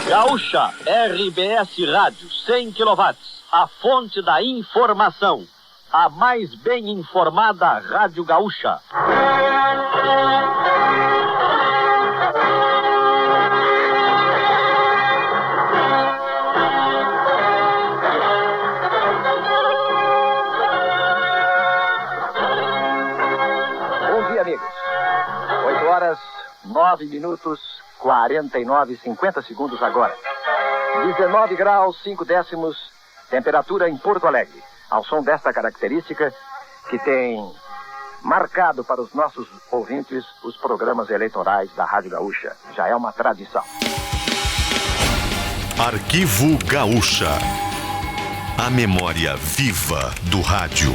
Gaúcha RBS Rádio, 100 kW, a fonte da informação, a mais bem informada Rádio Gaúcha. Bom dia, amigos. 8 horas, 9 minutos, 49 e 50 segundos agora. 19 graus, 5 décimos, temperatura em Porto Alegre. Ao som desta característica que tem marcado para os nossos ouvintes os programas eleitorais da Rádio Gaúcha. Já é uma tradição. Arquivo Gaúcha. A memória viva do rádio.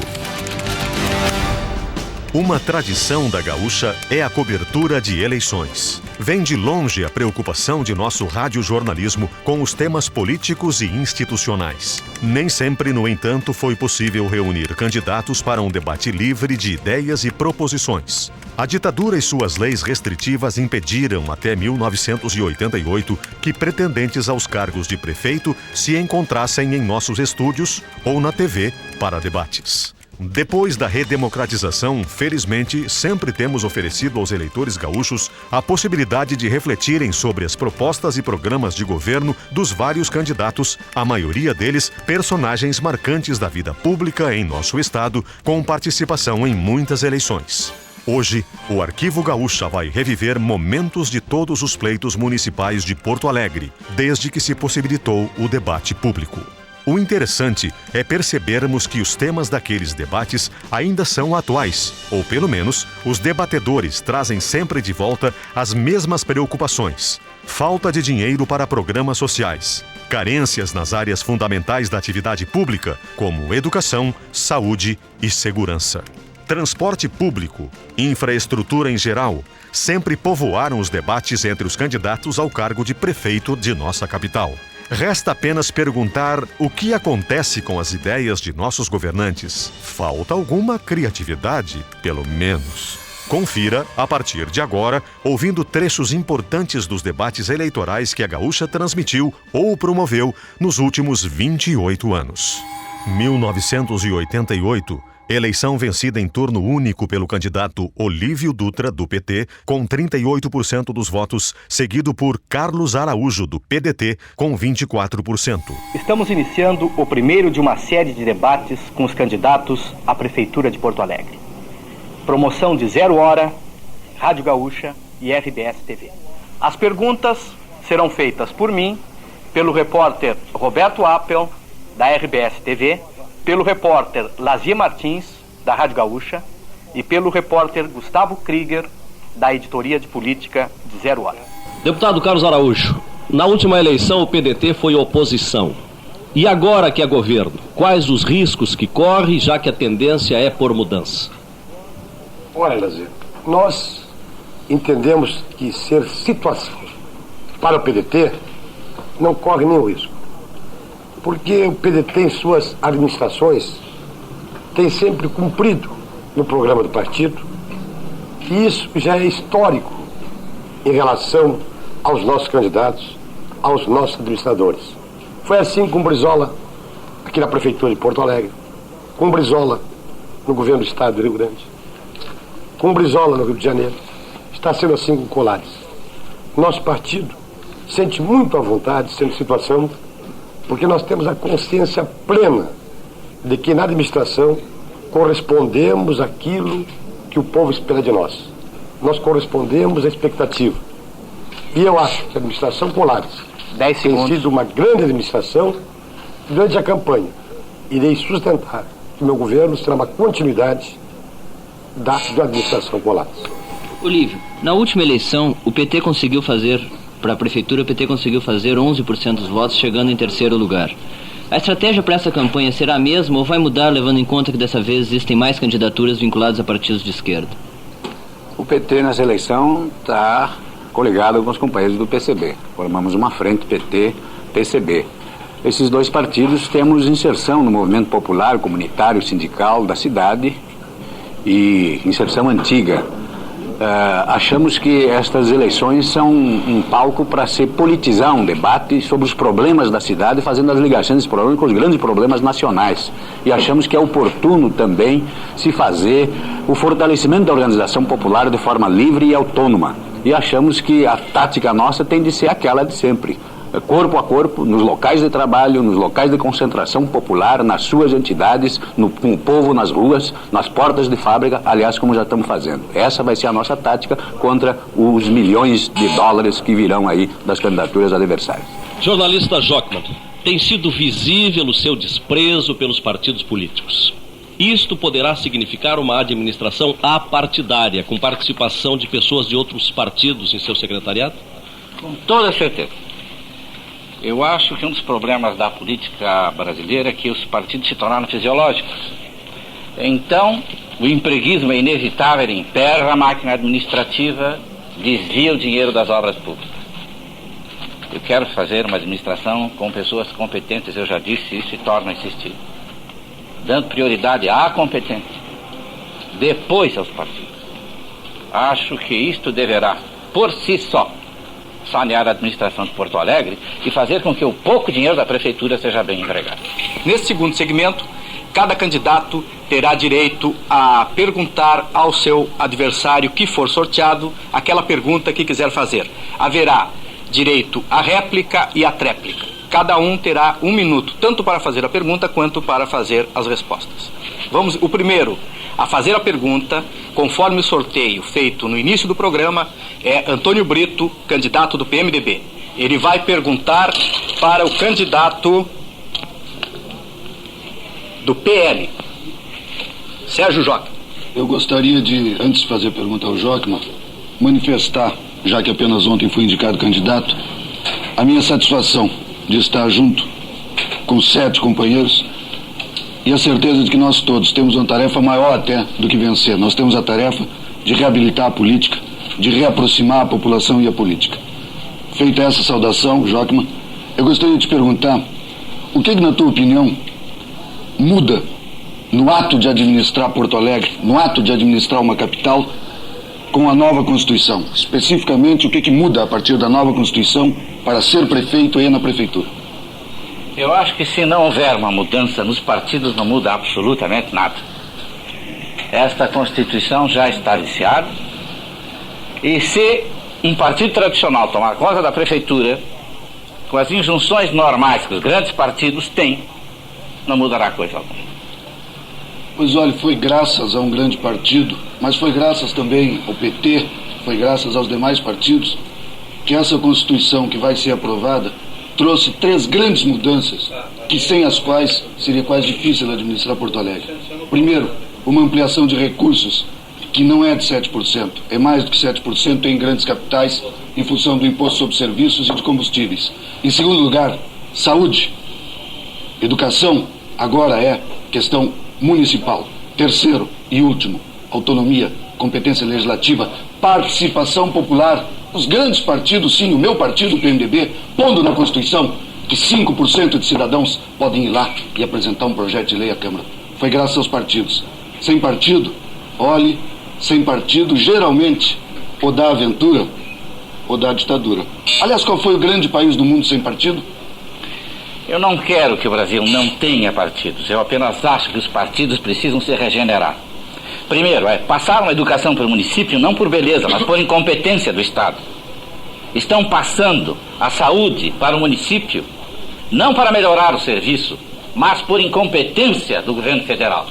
Uma tradição da Gaúcha é a cobertura de eleições. Vem de longe a preocupação de nosso radiojornalismo com os temas políticos e institucionais. Nem sempre, no entanto, foi possível reunir candidatos para um debate livre de ideias e proposições. A ditadura e suas leis restritivas impediram, até 1988, que pretendentes aos cargos de prefeito se encontrassem em nossos estúdios ou na TV para debates. Depois da redemocratização, felizmente, sempre temos oferecido aos eleitores gaúchos a possibilidade de refletirem sobre as propostas e programas de governo dos vários candidatos, a maioria deles personagens marcantes da vida pública em nosso estado, com participação em muitas eleições. Hoje, o Arquivo Gaúcha vai reviver momentos de todos os pleitos municipais de Porto Alegre, desde que se possibilitou o debate público. O interessante é percebermos que os temas daqueles debates ainda são atuais, ou pelo menos os debatedores trazem sempre de volta as mesmas preocupações: falta de dinheiro para programas sociais, carências nas áreas fundamentais da atividade pública, como educação, saúde e segurança. Transporte público, infraestrutura em geral, sempre povoaram os debates entre os candidatos ao cargo de prefeito de nossa capital. Resta apenas perguntar o que acontece com as ideias de nossos governantes. Falta alguma criatividade, pelo menos. Confira, a partir de agora, ouvindo trechos importantes dos debates eleitorais que a Gaúcha transmitiu ou promoveu nos últimos 28 anos. 1988, eleição vencida em turno único pelo candidato Olívio Dutra, do PT, com 38% dos votos, seguido por Carlos Araújo, do PDT, com 24%. Estamos iniciando o primeiro de uma série de debates com os candidatos à Prefeitura de Porto Alegre. Promoção de 0 hora, Rádio Gaúcha e RBS TV. As perguntas serão feitas por mim, pelo repórter Roberto Appel, da RBS TV, pelo repórter Lazier Martins, da Rádio Gaúcha, e pelo repórter Gustavo Krieger, da Editoria de Política de 0 hora. Deputado Carlos Araújo, na última eleição o PDT foi oposição. E agora que é governo, quais os riscos que corre, já que a tendência é por mudança? Olha, Lazier, nós entendemos que ser situação para o PDT não corre nenhum risco. Porque o PDT em suas administrações tem sempre cumprido no programa do partido, e isso já é histórico em relação aos nossos candidatos, aos nossos administradores. Foi assim com o Brizola, aqui na Prefeitura de Porto Alegre, com o Brizola no governo do Estado do Rio Grande, com o Brizola no Rio de Janeiro, está sendo assim com o Colares. Nosso partido sente muito à vontade sendo situação, porque nós temos a consciência plena de que na administração correspondemos àquilo que o povo espera de nós. Nós correspondemos à expectativa. E eu acho que a administração Colares tem sido uma grande administração durante a campanha. Irei sustentar que meu governo será uma continuidade da administração Colares. Olívio, na última eleição, o PT conseguiu fazer... Para a Prefeitura, o PT conseguiu fazer 11% dos votos, chegando em terceiro lugar. A estratégia para essa campanha será a mesma ou vai mudar, levando em conta que dessa vez existem mais candidaturas vinculadas a partidos de esquerda? O PT nessa eleição está coligado com os companheiros do PCB. Formamos uma frente PT-PCB. esses dois partidos temos inserção no movimento popular, comunitário, sindical da cidade e inserção antiga. Achamos que estas eleições são um palco para se politizar um debate sobre os problemas da cidade, fazendo as ligações desse problema com os grandes problemas nacionais. E achamos que é oportuno também se fazer o fortalecimento da organização popular de forma livre e autônoma. E achamos que a tática nossa tem de ser aquela de sempre. Corpo a corpo, nos locais de trabalho, nos locais de concentração popular, nas suas entidades, com o povo nas ruas, nas portas de fábrica, aliás, como já estamos fazendo. Essa vai ser a nossa tática contra os milhões de dólares que virão aí das candidaturas adversárias. Jornalista Jockman, tem sido visível o seu desprezo pelos partidos políticos. Isto poderá significar uma administração apartidária, com participação de pessoas de outros partidos em seu secretariado? Com toda certeza. Eu acho que um dos problemas da política brasileira é que os partidos se tornaram fisiológicos. Então, o empreguismo é inevitável, ele emperra a máquina administrativa, desvia o dinheiro das obras públicas. Eu quero fazer uma administração com pessoas competentes, eu já disse isso e torno a insistir. Dando prioridade à competência, depois aos partidos. Acho que isto deverá, por si só, sanear a administração de Porto Alegre e fazer com que o pouco dinheiro da prefeitura seja bem empregado. Nesse segundo segmento, cada candidato terá direito a perguntar ao seu adversário que for sorteado aquela pergunta que quiser fazer. Haverá direito à réplica e à tréplica. Cada um terá 1 minuto, tanto para fazer a pergunta quanto para fazer as respostas. O primeiro a fazer a pergunta, conforme o sorteio feito no início do programa, é Antônio Brito, candidato do PMDB. Ele vai perguntar para o candidato do PL, Sérgio Jockman. Eu gostaria de, antes de fazer a pergunta ao Jockman, manifestar, já que apenas ontem fui indicado candidato, a minha satisfação de estar junto com 7 companheiros e a certeza de que nós todos temos uma tarefa maior até do que vencer. Nós temos a tarefa de reabilitar a política, de reaproximar a população e a política. Feita essa saudação, Jockman, eu gostaria de te perguntar, o que, na tua opinião, muda no ato de administrar Porto Alegre, no ato de administrar uma capital, com a nova Constituição? Especificamente, o que muda a partir da nova Constituição para ser prefeito e na prefeitura? Eu acho que se não houver uma mudança nos partidos, não muda absolutamente nada. Esta Constituição já está viciada. E se um partido tradicional tomar conta da prefeitura, com as injunções normais que os grandes partidos têm, não mudará coisa alguma. Pois olha, foi graças a um grande partido, mas foi graças também ao PT, foi graças aos demais partidos, que essa Constituição que vai ser aprovada trouxe 3 grandes mudanças, que sem as quais seria quase difícil administrar Porto Alegre. Primeiro, uma ampliação de recursos, que não é de 7%, é mais do que 7% em grandes capitais, em função do imposto sobre serviços e de combustíveis. Em segundo lugar, saúde. Educação agora é questão municipal. Terceiro e último, autonomia, competência legislativa, participação popular. Os grandes partidos, sim, o meu partido, o PMDB, pondo na Constituição que 5% de cidadãos podem ir lá e apresentar um projeto de lei à Câmara. Foi graças aos partidos. Sem partido, olhe, sem partido, geralmente, ou dá aventura, ou dá ditadura. Aliás, qual foi o grande país do mundo sem partido? Eu não quero que o Brasil não tenha partidos. Eu apenas acho que os partidos precisam se regenerar. Primeiro, passar uma educação para o município, não por beleza, mas por incompetência do Estado. Estão passando a saúde para o município, não para melhorar o serviço, mas por incompetência do governo federal.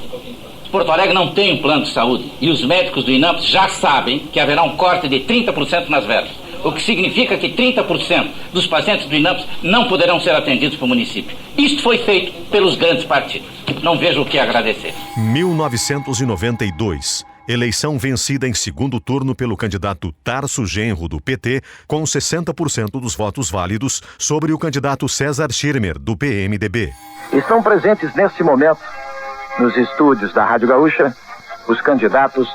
Porto Alegre não tem um plano de saúde e os médicos do INAMPS já sabem que haverá um corte de 30% nas verbas, o que significa que 30% dos pacientes do INAMPS não poderão ser atendidos pelo município. Isto foi feito pelos grandes partidos. Não vejo o que agradecer. 1992. Eleição vencida em segundo turno pelo candidato Tarso Genro, do PT, com 60% dos votos válidos, sobre o candidato César Schirmer, do PMDB. Estão presentes neste momento, nos estúdios da Rádio Gaúcha, os candidatos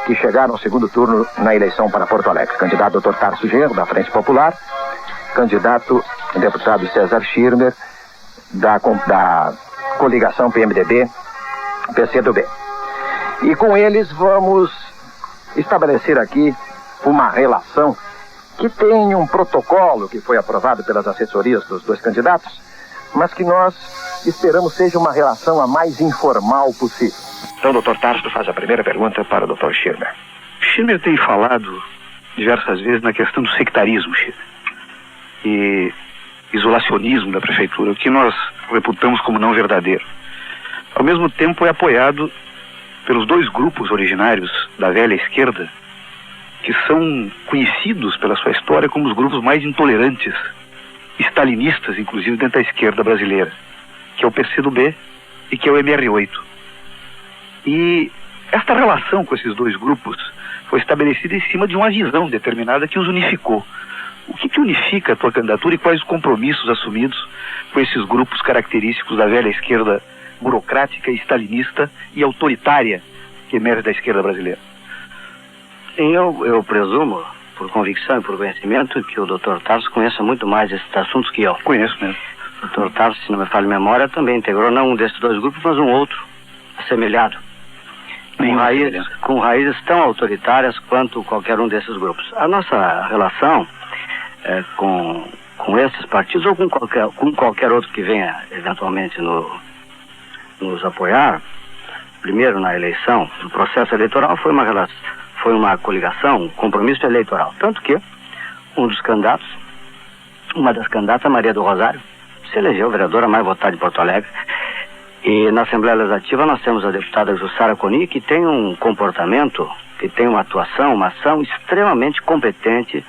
que chegaram ao segundo turno na eleição para Porto Alegre. Candidato Dr. Tarso Genro, da Frente Popular, candidato deputado César Schirmer, da coligação PMDB-PCdoB. E com eles vamos estabelecer aqui uma relação que tem um protocolo que foi aprovado pelas assessorias dos dois candidatos, mas que nós esperamos seja uma relação a mais informal possível. Então, doutor Tarso faz a primeira pergunta para o doutor Schirmer. Schirmer tem falado diversas vezes na questão do sectarismo, Schirmer, e isolacionismo da prefeitura, o que nós reputamos como não verdadeiro. Ao mesmo tempo, é apoiado pelos dois grupos originários da velha esquerda, que são conhecidos pela sua história como os grupos mais intolerantes, stalinistas, inclusive, dentro da esquerda brasileira, que é o PCdoB e que é o MR8. E esta relação com esses dois grupos foi estabelecida em cima de uma visão determinada que os unificou. O que unifica a tua candidatura e quais os compromissos assumidos com esses grupos característicos da velha esquerda burocrática, stalinista e autoritária que emerge da esquerda brasileira? Eu presumo, por convicção e por conhecimento, que o Dr. Tarso conheça muito mais esses assuntos que eu. Conheço mesmo. O Dr. Tarso, se não me falha a memória, também integrou não um desses dois grupos, mas um outro, assemelhado. Com raízes tão autoritárias quanto qualquer um desses grupos. A nossa relação com esses partidos ou com qualquer outro que venha eventualmente nos apoiar, primeiro na eleição, no processo eleitoral, foi uma coligação, um compromisso eleitoral. Tanto que uma das candidatas, Maria do Rosário, se elegeu vereadora mais votada de Porto Alegre. E na Assembleia Legislativa nós temos a deputada Jussara Coni, que tem um comportamento, que tem uma atuação, uma ação extremamente competente,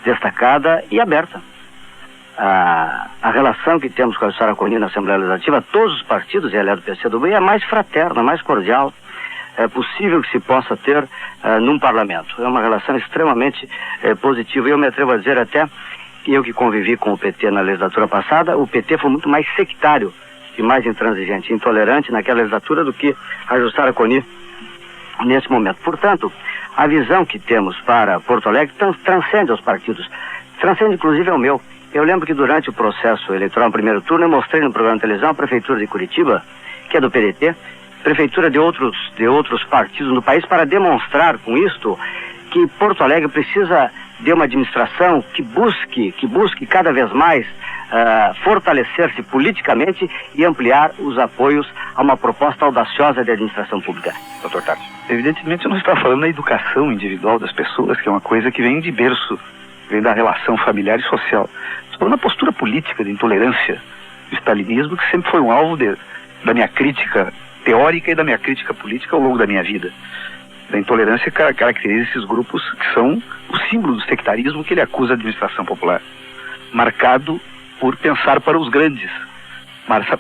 destacada e aberta. A relação que temos com a Jussara Coni na Assembleia Legislativa, todos os partidos, e ela é do PCdoB, é mais fraterna, mais cordial, possível que se possa ter num parlamento. É uma relação extremamente positiva. E eu me atrevo a dizer até, eu que convivi com o PT na legislatura passada, o PT foi muito mais sectário e mais intransigente, intolerante naquela legislatura do que a Jussara Coni nesse momento. Portanto, a visão que temos para Porto Alegre transcende os partidos, transcende inclusive ao meu. Eu lembro que durante o processo eleitoral no primeiro turno eu mostrei no programa de televisão a Prefeitura de Curitiba, que é do PDT, prefeitura de outros partidos no país, para demonstrar com isto que Porto Alegre precisa de uma administração que busque cada vez mais fortalecer-se politicamente e ampliar os apoios a uma proposta audaciosa de administração pública. Dr. Tarso, evidentemente eu não estou falando da educação individual das pessoas, que é uma coisa que vem de berço, vem da relação familiar e social. Estou falando da postura política de intolerância, do stalinismo, que sempre foi um alvo da minha crítica teórica e da minha crítica política ao longo da minha vida. Da intolerância caracteriza esses grupos que são o símbolo do sectarismo que ele acusa a administração popular. Marcado por pensar para os grandes,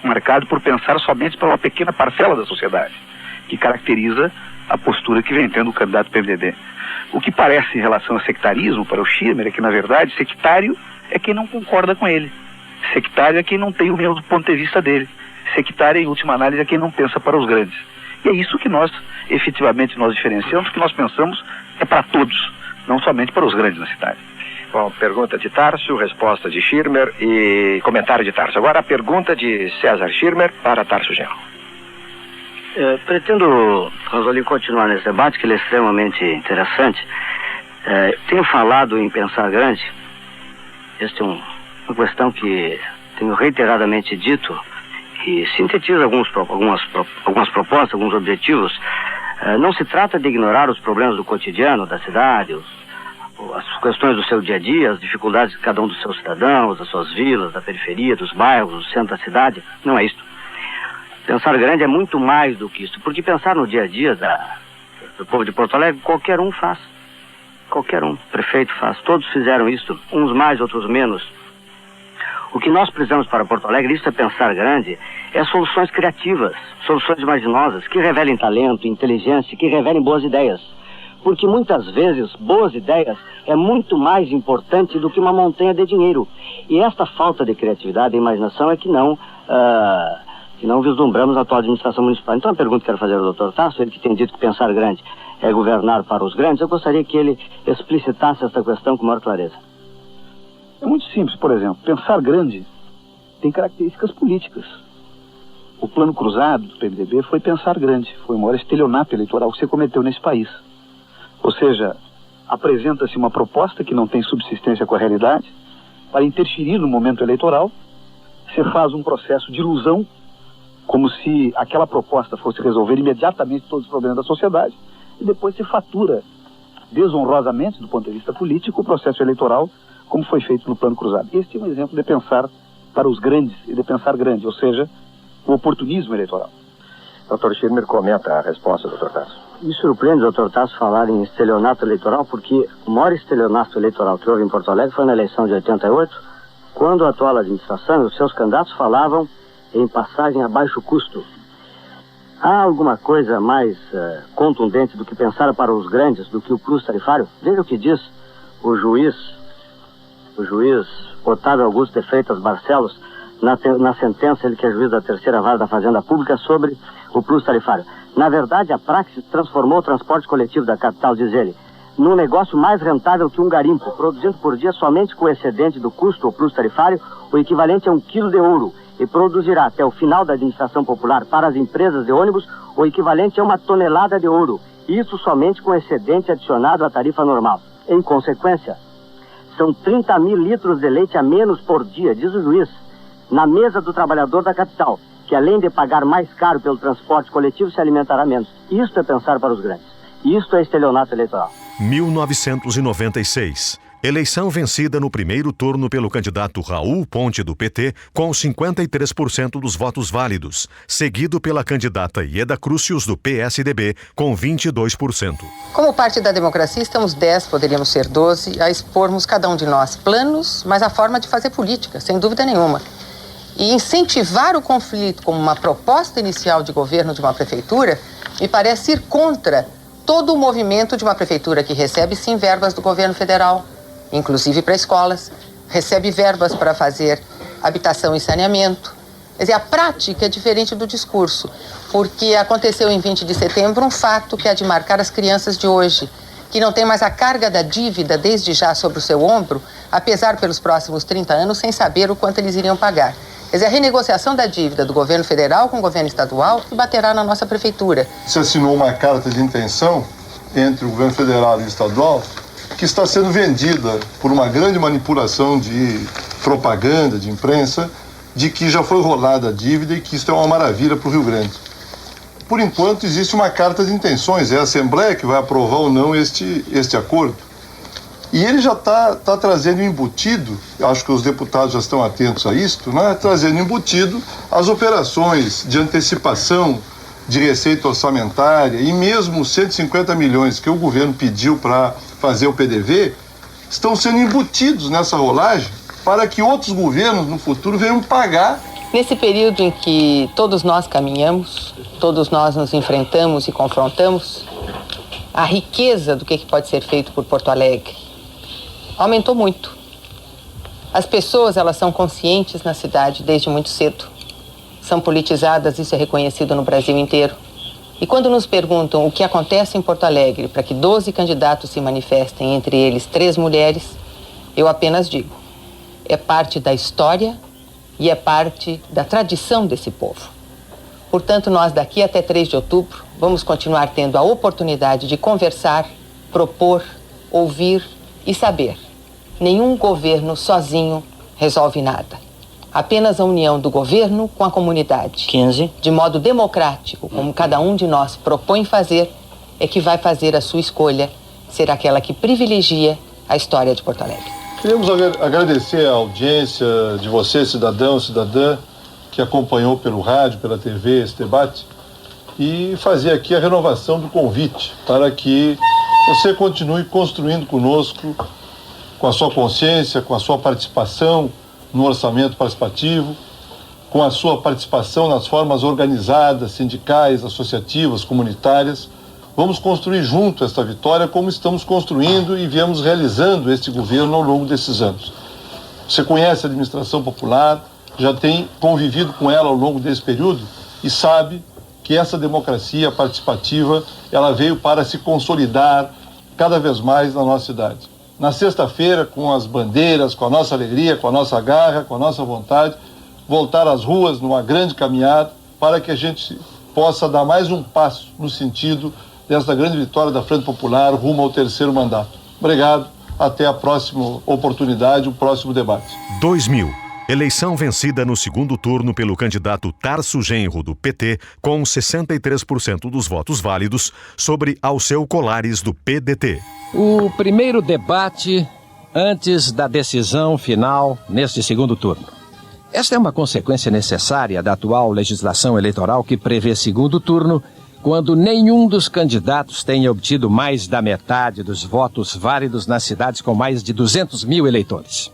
marcado por pensar somente para uma pequena parcela da sociedade, que caracteriza a postura que vem tendo o candidato PMDB. O que parece em relação ao sectarismo para o Schirmer é que, na verdade, sectário é quem não concorda com ele. Sectário é quem não tem o mesmo ponto de vista dele. Sectário, em última análise, é quem não pensa para os grandes. E é isso que nós, efetivamente, nós diferenciamos, que nós pensamos é para todos, não somente para os grandes na cidade. Bom, pergunta de Tarso, resposta de Schirmer e comentário de Tarso. Agora a pergunta de César Schirmer para Tarso Genro. Pretendo, Rosalie, continuar nesse debate, que ele é extremamente interessante. Tenho falado em pensar grande. Esta é uma questão que tenho reiteradamente dito, que sintetiza algumas propostas, alguns objetivos. Não se trata de ignorar os problemas do cotidiano da cidade, as questões do seu dia a dia, as dificuldades de cada um dos seus cidadãos, das suas vilas, da periferia, dos bairros, do centro da cidade. Não é isto. Pensar grande é muito mais do que isso, porque pensar no dia a dia do povo de Porto Alegre, qualquer um faz. Qualquer um, prefeito faz. Todos fizeram isso, uns mais, outros menos. O que nós precisamos para Porto Alegre, isso é pensar grande, é soluções criativas, soluções imaginosas, que revelem talento, inteligência, que revelem boas ideias. Porque muitas vezes, boas ideias é muito mais importante do que uma montanha de dinheiro. E esta falta de criatividade e imaginação é que não vislumbramos na atual administração municipal. Então a pergunta que quero fazer ao Dr. Tarso, ele que tem dito que pensar grande é governar para os grandes, eu gostaria que ele explicitasse esta questão com maior clareza. É muito simples, por exemplo, pensar grande tem características políticas. O plano cruzado do PMDB foi pensar grande, foi o maior estelionato eleitoral que se cometeu nesse país. Ou seja, apresenta-se uma proposta que não tem subsistência com a realidade para interferir no momento eleitoral, se faz um processo de ilusão, como se aquela proposta fosse resolver imediatamente todos os problemas da sociedade, e depois se fatura desonrosamente, do ponto de vista político, o processo eleitoral, como foi feito no plano cruzado. Este é um exemplo de pensar para os grandes e de pensar grande, ou seja, o oportunismo eleitoral. Dr. Schirmer comenta a resposta, Dr. Tasso. Me surpreende, Dr. Tasso, falar em estelionato eleitoral, porque o maior estelionato eleitoral que houve em Porto Alegre foi na eleição de 88, quando a atual administração e os seus candidatos falavam em passagem a baixo custo. Há alguma coisa mais contundente do que pensar para os grandes, do que o plus tarifário? Veja o que diz o juiz Otávio Augusto de Freitas Barcelos, na sentença, ele que é juiz da terceira vara da Fazenda Pública, sobre o plus tarifário. Na verdade, a Praxis transformou o transporte coletivo da capital, diz ele, num negócio mais rentável que um garimpo, produzindo por dia somente com o excedente do custo, o plus tarifário, o equivalente a 1 quilo de ouro, e produzirá até o final da administração popular para as empresas de ônibus o equivalente a 1 tonelada de ouro, isso somente com excedente adicionado à tarifa normal. Em consequência, são 30 mil litros de leite a menos por dia, diz o juiz, na mesa do trabalhador da capital, que além de pagar mais caro pelo transporte coletivo, se alimentará menos. Isto é pensar para os grandes. Isto é estelionato eleitoral. 1996. Eleição vencida no primeiro turno pelo candidato Raul Ponte, do PT, com 53% dos votos válidos, seguido pela candidata Ieda Crucius, do PSDB, com 22%. Como parte da democracia, estamos 10, poderíamos ser 12, a expormos cada um de nós planos, mas a forma de fazer política, sem dúvida nenhuma. E incentivar o conflito como uma proposta inicial de governo de uma prefeitura me parece ir contra todo o movimento de uma prefeitura que recebe, sim, verbas do governo federal, inclusive para escolas, recebe verbas para fazer habitação e saneamento. Quer dizer, a prática é diferente do discurso, porque aconteceu em 20 de setembro um fato que é de marcar as crianças de hoje, que não tem mais a carga da dívida desde já sobre o seu ombro, apesar pelos próximos 30 anos, sem saber o quanto eles iriam pagar. Quer dizer, a renegociação da dívida do governo federal com o governo estadual que baterá na nossa prefeitura. Se assinou uma carta de intenção entre o governo federal e estadual que está sendo vendida por uma grande manipulação de propaganda, de imprensa, de que já foi rolada a dívida e que isso é uma maravilha para o Rio Grande. Por enquanto, existe uma carta de intenções, é a Assembleia que vai aprovar ou não este acordo. E ele já está trazendo embutido, acho que os deputados já estão atentos a isto, né? Trazendo embutido as operações de antecipação de receita orçamentária e mesmo os 150 milhões que o governo pediu para fazer o PDV, estão sendo embutidos nessa rolagem para que outros governos no futuro venham pagar. Nesse período em que todos nós caminhamos, todos nós nos enfrentamos e confrontamos, a riqueza do que pode ser feito por Porto Alegre aumentou muito. As pessoas, elas são conscientes na cidade desde muito cedo. São politizadas, isso é reconhecido no Brasil inteiro. E quando nos perguntam o que acontece em Porto Alegre para que 12 candidatos se manifestem, entre eles 3 mulheres, eu apenas digo, é parte da história e é parte da tradição desse povo. Portanto, nós daqui até 3 de outubro vamos continuar tendo a oportunidade de conversar, propor, ouvir e saber. Nenhum governo sozinho resolve nada. Apenas a união do governo com a comunidade, 15. de modo democrático, como cada um de nós propõe fazer, é que vai fazer a sua escolha ser aquela que privilegia a história de Porto Alegre. Queremos agradecer a audiência de você, cidadão, cidadã, que acompanhou pelo rádio, pela TV esse debate, e fazer aqui a renovação do convite para que você continue construindo conosco, com a sua consciência, com a sua participação no orçamento participativo, com a sua participação nas formas organizadas, sindicais, associativas, comunitárias. Vamos construir junto esta vitória como estamos construindo e viemos realizando este governo ao longo desses anos. Você conhece a administração popular, já tem convivido com ela ao longo desse período e sabe que essa democracia participativa, ela veio para se consolidar cada vez mais na nossa cidade. Na sexta-feira, com as bandeiras, com a nossa alegria, com a nossa garra, com a nossa vontade, voltar às ruas numa grande caminhada para que a gente possa dar mais um passo no sentido desta grande vitória da Frente Popular rumo ao 3º mandato. Obrigado, até a próxima oportunidade, o próximo debate. 2000. Eleição vencida no segundo turno pelo candidato Tarso Genro, do PT, com 63% dos votos válidos, sobre Alceu Colares, do PDT. O primeiro debate antes da decisão final neste segundo turno. Esta é uma consequência necessária da atual legislação eleitoral que prevê segundo turno quando nenhum dos candidatos tenha obtido mais da metade dos votos válidos nas cidades com mais de 200 mil eleitores.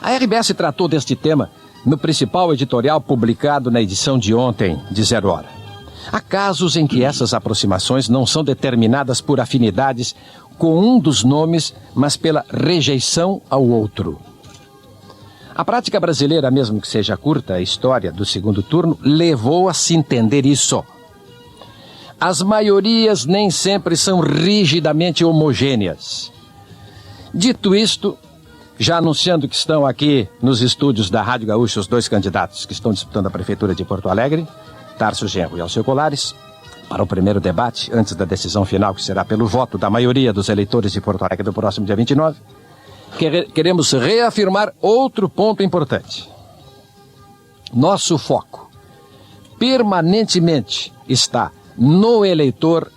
A RBS tratou deste tema no principal editorial publicado na edição de ontem de 0 Hora. Há casos em que essas aproximações não são determinadas por afinidades com um dos nomes, mas pela rejeição ao outro. A prática brasileira, mesmo que seja curta, a história do segundo turno, levou a se entender isso. As maiorias nem sempre são rigidamente homogêneas. Dito isto, já anunciando que estão aqui nos estúdios da Rádio Gaúcha os 2 candidatos que estão disputando a Prefeitura de Porto Alegre, Tarso Genro e Alceu Colares, para o primeiro debate, antes da decisão final, que será pelo voto da maioria dos eleitores de Porto Alegre do próximo dia 29, queremos reafirmar outro ponto importante. Nosso foco permanentemente está no eleitor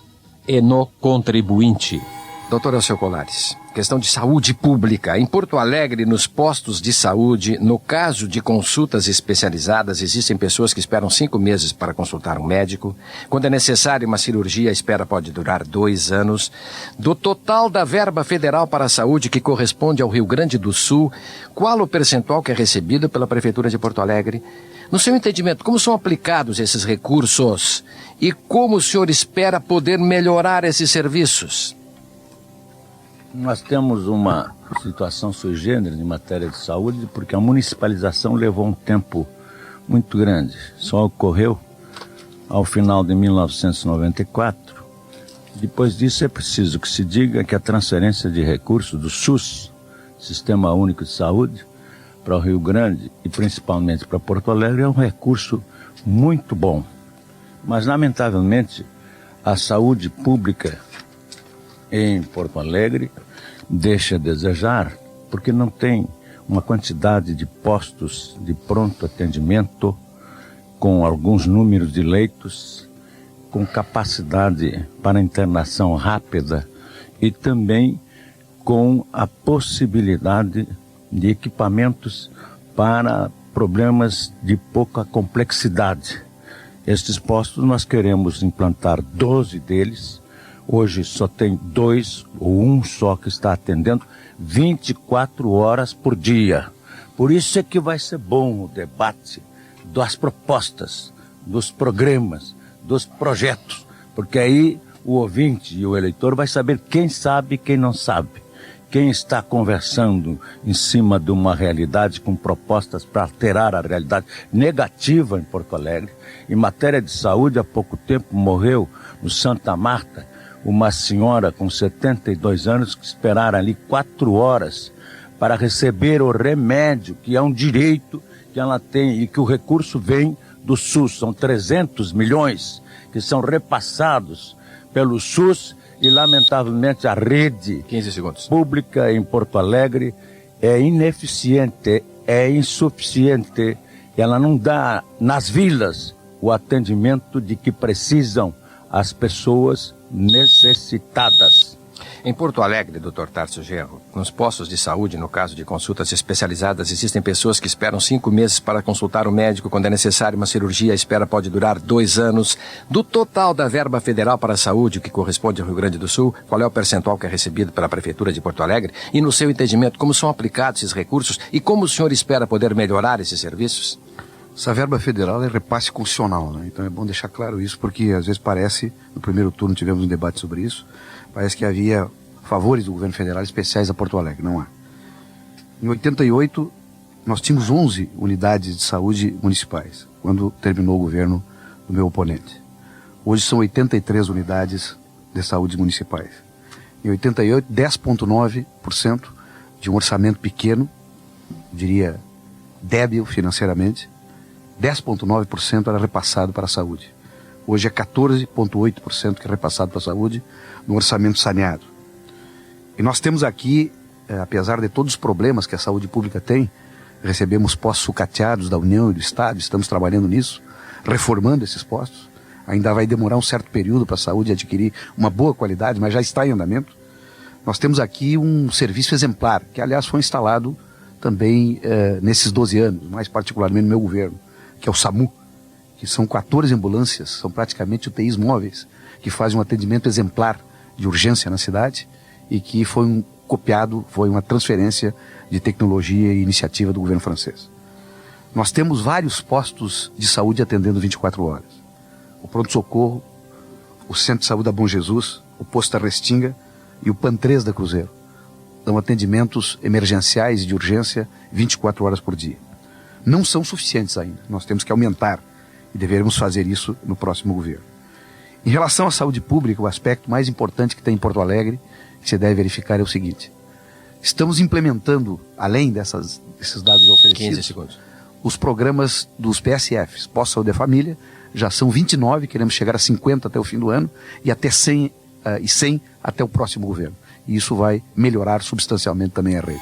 e no contribuinte. Doutor Alceu Colares, questão de saúde pública. Em Porto Alegre, nos postos de saúde, no caso de consultas especializadas, existem pessoas que esperam 5 meses para consultar um médico. Quando é necessária uma cirurgia, a espera pode durar 2 anos. Do total da verba federal para a saúde que corresponde ao Rio Grande do Sul, qual o percentual que é recebido pela Prefeitura de Porto Alegre? No seu entendimento, como são aplicados esses recursos? E como o senhor espera poder melhorar esses serviços? Nós temos uma situação sui generis em matéria de saúde, porque a municipalização levou um tempo muito grande. Só ocorreu ao final de 1994. Depois disso, é preciso que se diga que a transferência de recursos do SUS, Sistema Único de Saúde, para o Rio Grande e principalmente para Porto Alegre é um recurso muito bom. Mas, lamentavelmente, a saúde pública em Porto Alegre deixa a desejar, porque não tem uma quantidade de postos de pronto atendimento, com alguns números de leitos, com capacidade para internação rápida e também com a possibilidade de equipamentos para problemas de pouca complexidade. Estes postos nós queremos implantar 12 deles. Hoje só tem 2 ou 1 só que está atendendo 24 horas por dia. Por isso é que vai ser bom o debate das propostas, dos programas, dos projetos, porque aí o ouvinte e o eleitor vai saber quem sabe e quem não sabe. Quem está conversando em cima de uma realidade com propostas para alterar a realidade negativa em Porto Alegre. Em matéria de saúde, há pouco tempo morreu no Santa Marta uma senhora com 72 anos que esperaram ali 4 horas para receber o remédio, que é um direito que ela tem e que o recurso vem do SUS. São 300 milhões que são repassados pelo SUS e, lamentavelmente, a rede 15 segundos. Pública em Porto Alegre é ineficiente, é insuficiente. Ela não dá nas vilas o atendimento de que precisam as pessoas necessitadas. Em Porto Alegre, Dr. Tarso Genro, nos postos de saúde, no caso de consultas especializadas, existem pessoas que esperam 5 meses para consultar o médico. Quando é necessária uma cirurgia, a espera pode durar 2 anos. Do total da verba federal para a saúde, que corresponde ao Rio Grande do Sul, qual é o percentual que é recebido pela Prefeitura de Porto Alegre? E, no seu entendimento, como são aplicados esses recursos e como o senhor espera poder melhorar esses serviços? Essa verba federal é repasse constitucional, né? Então é bom deixar claro isso, porque às vezes parece, no primeiro turno tivemos um debate sobre isso, parece que havia favores do governo federal especiais a Porto Alegre, não há. Em 88, nós tínhamos 11 unidades de saúde municipais, quando terminou o governo do meu oponente. Hoje são 83 unidades de saúde municipais. Em 88, 10,9% de um orçamento pequeno, diria débil financeiramente, 10,9% era repassado para a saúde. Hoje é 14,8% que é repassado para a saúde no orçamento saneado. E nós temos aqui, apesar de todos os problemas que a saúde pública tem, recebemos postos sucateados da União e do Estado, estamos trabalhando nisso, reformando esses postos. Ainda vai demorar um certo período para a saúde adquirir uma boa qualidade, mas já está em andamento. Nós temos aqui um serviço exemplar, que aliás foi instalado também nesses 12 anos, mais particularmente no meu governo, que é o SAMU, que são 14 ambulâncias, são praticamente UTIs móveis, que fazem um atendimento exemplar de urgência na cidade e que foi foi uma transferência de tecnologia e iniciativa do governo francês. Nós temos vários postos de saúde atendendo 24 horas. O pronto-socorro, o Centro de Saúde da Bom Jesus, o Posto da Restinga e o PAN3 da Cruzeiro. Dão atendimentos emergenciais e de urgência 24 horas por dia. Não são suficientes ainda, nós temos que aumentar e deveremos fazer isso no próximo governo. Em relação à saúde pública, o aspecto mais importante que tem em Porto Alegre, que se deve verificar, é o seguinte: estamos implementando, além desses dados já oferecidos, 15 segundos. Os programas dos PSFs, Pós-Saúde e Família, já são 29, queremos chegar a 50 até o fim do ano e até 100 até o próximo governo. E isso vai melhorar substancialmente também a rede.